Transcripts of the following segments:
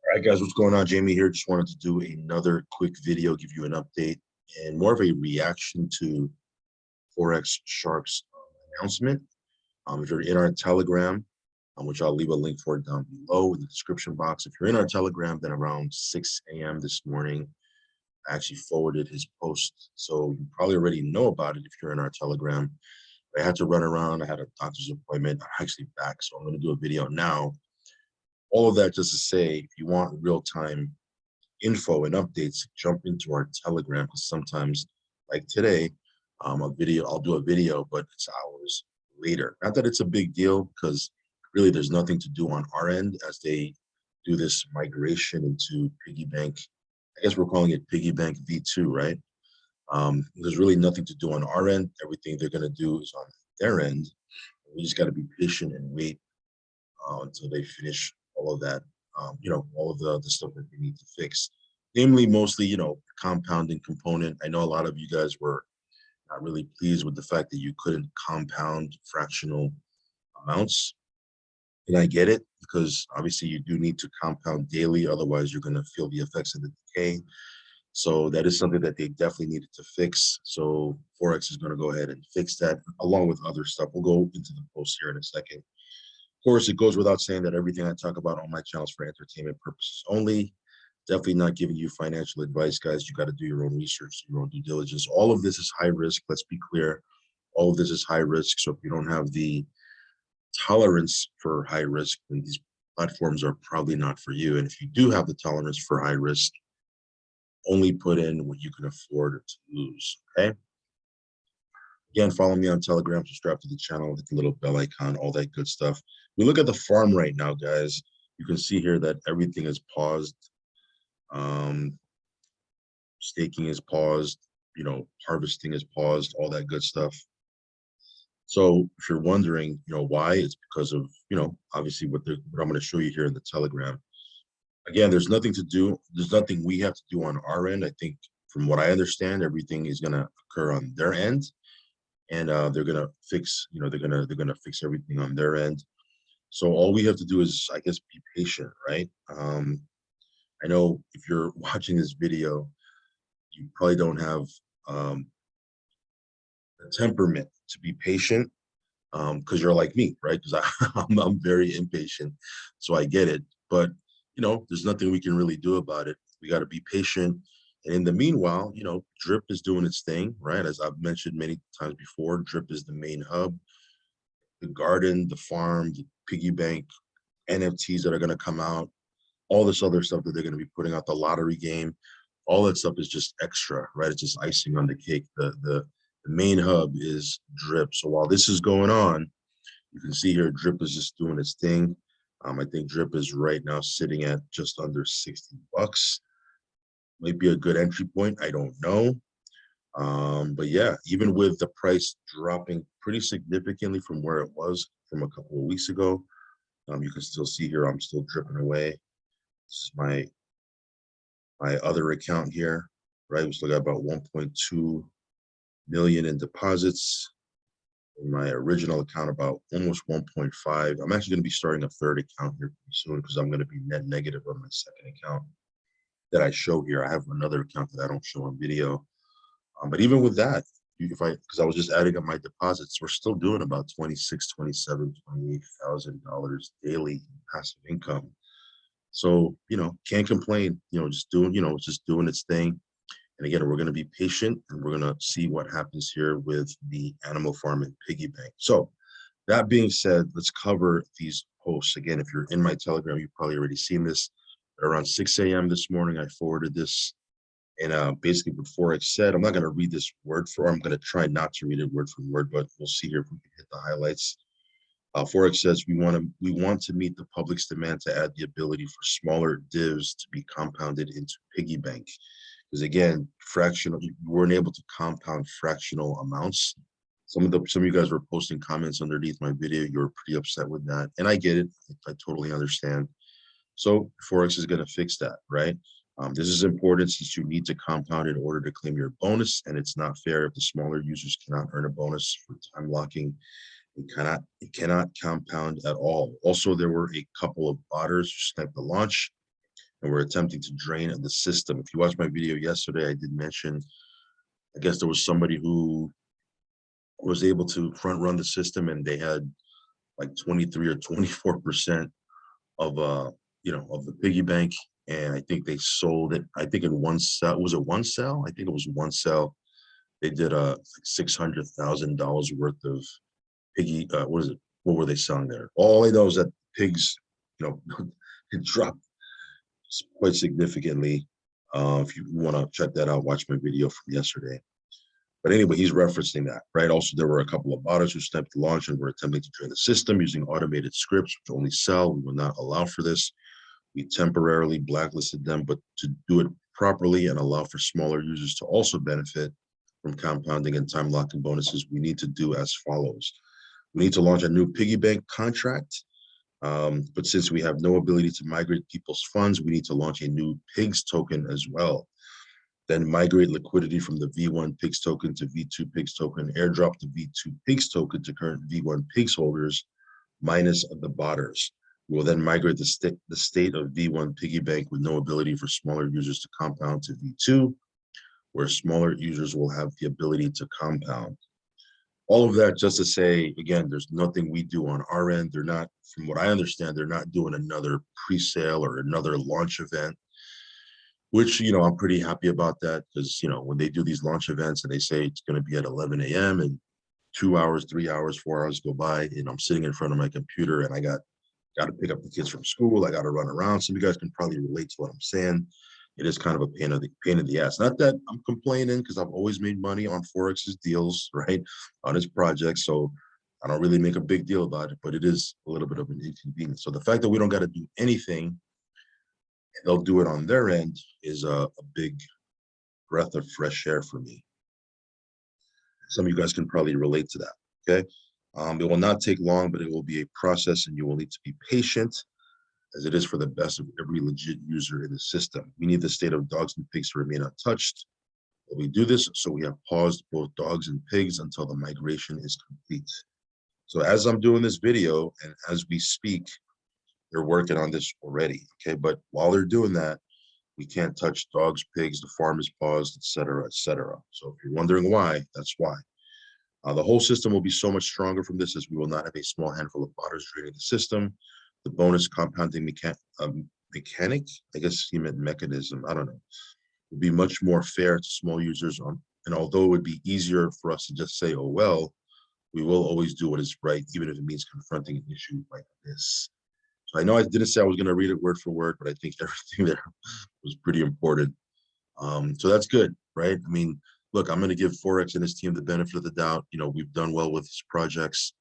All right, guys, what's going on? Jamie here. Just wanted to do another quick video, give you an update and more of a reaction to Forex Shark's announcement. If you're in our Telegram, which I'll leave a link for down below in the description box. If you're in our Telegram, then around 6 a.m. this morning, I actually forwarded his post. So you probably already know about it if you're in our Telegram. I had to run around. I had a doctor's appointment. I'm actually back, so I'm going to do a video now. All of that just to say, if you want real-time info and updates, jump into our Telegram, because sometimes, like today, I'll do a video, but it's hours later. Not that it's a big deal, because really there's nothing to do on our end as they do this migration into PiggyBank. I guess we're calling it PiggyBank V2, right? There's really nothing to do on our end. Everything they're going to do is on their end. We just got to be patient and wait until they finish all of that, all of the stuff that they need to fix. Namely, mostly, compounding component. I know a lot of you guys were not really pleased with the fact that you couldn't compound fractional amounts. And I get it, because obviously you do need to compound daily. Otherwise, you're going to feel the effects of the decay. So that is something that they definitely needed to fix. So Forex is going to go ahead and fix that along with other stuff. We'll go into the post here in a second. Of course, it goes without saying that everything I talk about on my channel is for entertainment purposes only. Definitely not giving you financial advice, guys. You got to do your own research, your own due diligence. All of this is high risk. Let's be clear. All of this is high risk. So if you don't have the tolerance for high risk, then these platforms are probably not for you. And if you do have the tolerance for high risk, only put in what you can afford to lose, okay? Again, follow me on Telegram, subscribe to the channel, hit the little bell icon, all that good stuff. We look at the farm right now, guys. You can see here that everything is paused. Staking is paused, harvesting is paused, all that good stuff. So if you're wondering, why, it's because of, obviously what I'm going to show you here in the Telegram. Again, there's nothing to do. There's nothing we have to do on our end. I think from what I understand, everything is going to occur on their end. And they're gonna fix, they're gonna fix everything on their end. So all we have to do is, I guess, be patient, right? I know if you're watching this video, you probably don't have the temperament to be patient, because you're like me, right? Because I'm very impatient, so I get it. But there's nothing we can really do about it. We got to be patient. And in the meanwhile, Drip is doing its thing, right? As I've mentioned many times before, Drip is the main hub. The garden, the farm, the piggy bank, NFTs that are going to come out, all this other stuff that they're going to be putting out, the lottery game, all that stuff is just extra, right? It's just icing on the cake. The main hub is Drip. So while this is going on, you can see here, Drip is just doing its thing. I think Drip is right now sitting at just under 60 bucks. Might be a good entry point. I don't know. But yeah, even with the price dropping pretty significantly from where it was from a couple of weeks ago, you can still see here, I'm still dripping away. This is my other account here, right? We still got about 1.2 million in deposits. In my original account, about almost 1.5. I'm actually going to be starting a third account here soon, because I'm going to be net negative on my second account that I show here. I have another account that I don't show on video. But even with that, because I was just adding up my deposits, we're still doing about $26,000, $27,000, $28,000 daily passive income. So, can't complain, just doing its thing. And again, we're going to be patient, and we're going to see what happens here with the animal farm and piggy bank. So that being said, let's cover these posts. Again, if you're in my Telegram, you've probably already seen this. Around 6 a.m. this morning, I forwarded this. And basically what Forex said, I'm not going to read this word for, I'm going to try not to read it word for word, but we'll see here if we can hit the highlights. Forex says we want to meet the public's demand to add the ability for smaller divs to be compounded into piggy bank. Because again, we weren't able to compound fractional amounts. Some of you guys were posting comments underneath my video. You were pretty upset with that, and I get it. I totally understand. So Forex is going to fix that, right? This is important since you need to compound in order to claim your bonus, and it's not fair if the smaller users cannot earn a bonus for time locking. It cannot compound at all. Also, there were a couple of botters who sniped the launch. and we're attempting to drain the system. If you watched my video yesterday, I did mention, I guess there was somebody who was able to front run the system, and they had like 23 or 24% of of the piggy bank. And I think they sold it, I think in one sell. Was it one sell? I think it was one sell. They did like $600,000 worth of piggy, what is it? What were they selling there? All I know is that pigs, you know, it dropped quite significantly. If you want to check that out, watch my video from yesterday. But anyway, he's referencing that, right? Also, there were a couple of botters who snapped the launch and were attempting to drain the system using automated scripts, which only sell. We will not allow for this. We temporarily blacklisted them, but to do it properly and allow for smaller users to also benefit from compounding and time locking bonuses, we need to do as follows. We need to launch a new piggy bank contract. But since we have no ability to migrate people's funds, we need to launch a new pigs token as well. Then migrate liquidity from the V1 pigs token to V2 pigs token, airdrop the V2 pigs token to current V1 pigs holders minus the botters. We will then migrate the state of V1 piggy bank with no ability for smaller users to compound to V2, where smaller users will have the ability to compound. All of that just to say, again, there's nothing we do on our end. They're not, from what I understand, they're not doing another pre-sale or another launch event, which, I'm pretty happy about that because, when they do these launch events and they say it's going to be at 11 a.m. and 2 hours, 3 hours, 4 hours go by, and I'm sitting in front of my computer and I got to pick up the kids from school. I got to run around. Some of you guys can probably relate to what I'm saying. It is kind of a pain in the ass. Not that I'm complaining, because I've always made money on Forex's deals, right, on his projects. So I don't really make a big deal about it, but it is a little bit of an inconvenience. So the fact that we don't got to do anything, and they'll do it on their end, is a big breath of fresh air for me. Some of you guys can probably relate to that. Okay. It will not take long, but it will be a process, and you will need to be patient, as it is for the best of every legit user in the system. We need the state of dogs and pigs to remain untouched. But we do this, so we have paused both dogs and pigs until the migration is complete. So as I'm doing this video and as we speak, they're working on this already. Okay, but while they're doing that, we can't touch dogs, pigs, the farm is paused, etc., etc. So if you're wondering why, that's why. The whole system will be so much stronger from this, as we will not have a small handful of botters draining the system. The bonus compounding mechanic, I guess he meant mechanism, I don't know, will be much more fair to small users. And although it would be easier for us to just say, oh, well, we will always do what is right, even if it means confronting an issue like this. So I know I didn't say I was going to read it word for word, but I think everything there was pretty important. So that's good, right? I mean, look, I'm going to give Forex and his team the benefit of the doubt. We've done well with his projects.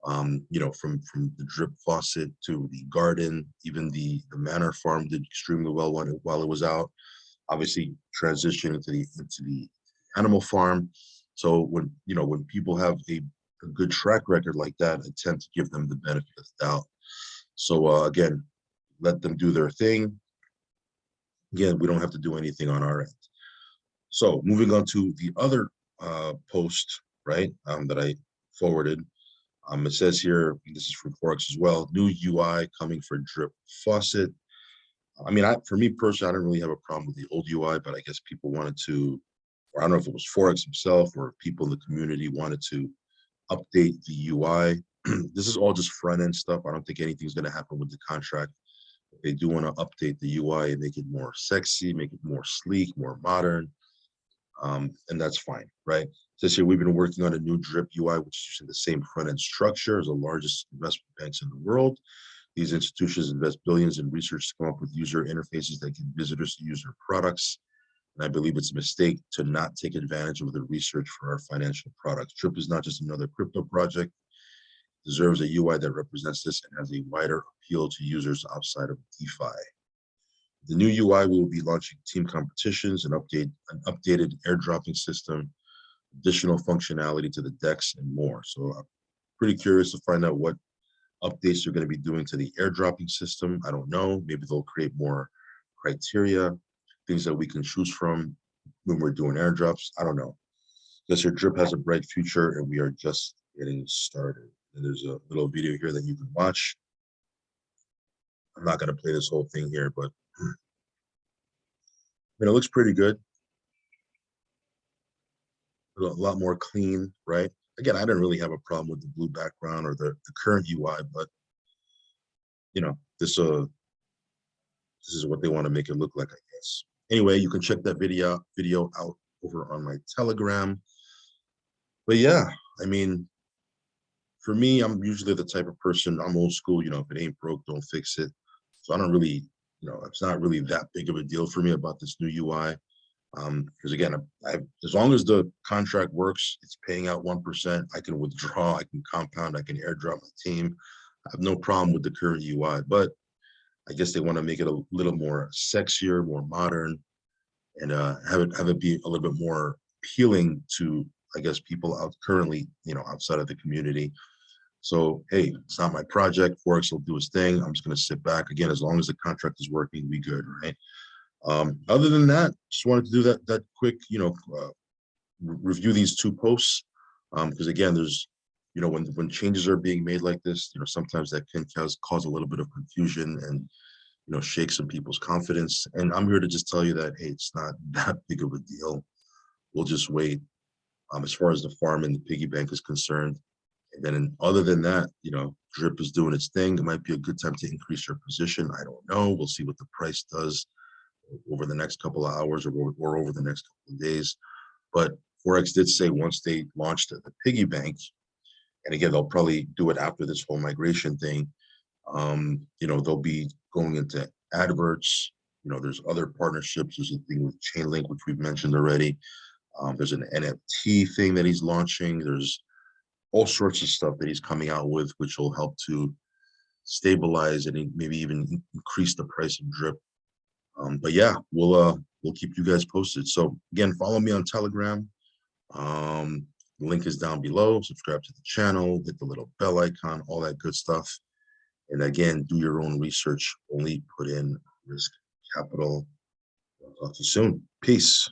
From the drip faucet to the garden, even the manor farm did extremely well while it was out. Obviously, transition into the animal farm. So when people have a good track record like that, I tend to give them the benefit of the doubt. So again, let them do their thing. Again, we don't have to do anything on our end. So moving on to the other post, right, that I forwarded. It says here, this is from Forex as well, new UI coming for drip faucet. I mean, for me personally, I don't really have a problem with the old UI, but I guess people wanted to, or I don't know if it was Forex himself or people in the community wanted to update the UI. This is all just front end stuff. I don't think anything's going to happen with the contract. They do want to update the UI and make it more sexy, make it more sleek, more modern. And that's fine, right? This year, we've been working on a new drip UI, which is using the same front-end structure as the largest investment banks in the world. These institutions invest billions in research to come up with user interfaces that give visitors to use their products. And I believe it's a mistake to not take advantage of the research for our financial products. Drip is not just another crypto project. It deserves a UI that represents this and has a wider appeal to users outside of DeFi. The new UI will be launching team competitions, an updated airdropping system, additional functionality to the DEX, and more. So I'm pretty curious to find out what updates they're going to be doing to the airdropping system. I don't know. Maybe they'll create more criteria, things that we can choose from when we're doing airdrops. I don't know. Guess your drip has a bright future, and we are just getting started. And there's a little video here that you can watch. I'm not going to play this whole thing here, but mean, it looks pretty good, a lot more clean, right? Again, I didn't really have a problem with the blue background or the current UI, but you know, this is what they want to make it look like, I guess. Anyway, you can check that video out over on my Telegram. But yeah, I mean, for me, I'm usually the type of person, I'm old school, you know, if it ain't broke, don't fix it. So I don't really, you know, it's not really that big of a deal for me about this new UI. Because again, as long as the contract works, it's paying out 1%. I can withdraw, I can compound, I can airdrop my team. I have no problem with the current UI, but I guess they want to make it a little more sexier, more modern, and have it be a little bit more appealing to, I guess, people out currently, you know, outside of the community. So hey, it's not my project. Forex will do its thing. I'm just going to sit back. Again, as long as the contract is working, we good, right? Other than that, just wanted to do that quick, you know, review these two posts, because again, there's, you know, when changes are being made like this, you know, sometimes that can cause a little bit of confusion and, you know, shake some people's confidence. And I'm here to just tell you that, hey, it's not that big of a deal. We'll just wait. As far as the farm and the piggy bank is concerned. And then other than that, you know, drip is doing its thing. It might be a good time to increase your position. I don't know. We'll see what the price does over the next couple of hours or over the next couple of days. But Forex did say once they launched the piggy bank, and again, they'll probably do it after this whole migration thing. You know, they'll be going into adverts. You know, there's other partnerships. There's a thing with Chainlink, which we've mentioned already. There's an NFT thing that he's launching. There's all sorts of stuff that he's coming out with, which will help to stabilize and maybe even increase the price of drip. But yeah, we'll keep you guys posted. So again, follow me on Telegram. The link is down below. Subscribe to the channel, hit the little bell icon, all that good stuff. And again, do your own research. Only put in risk capital. I'll talk to you soon. Peace.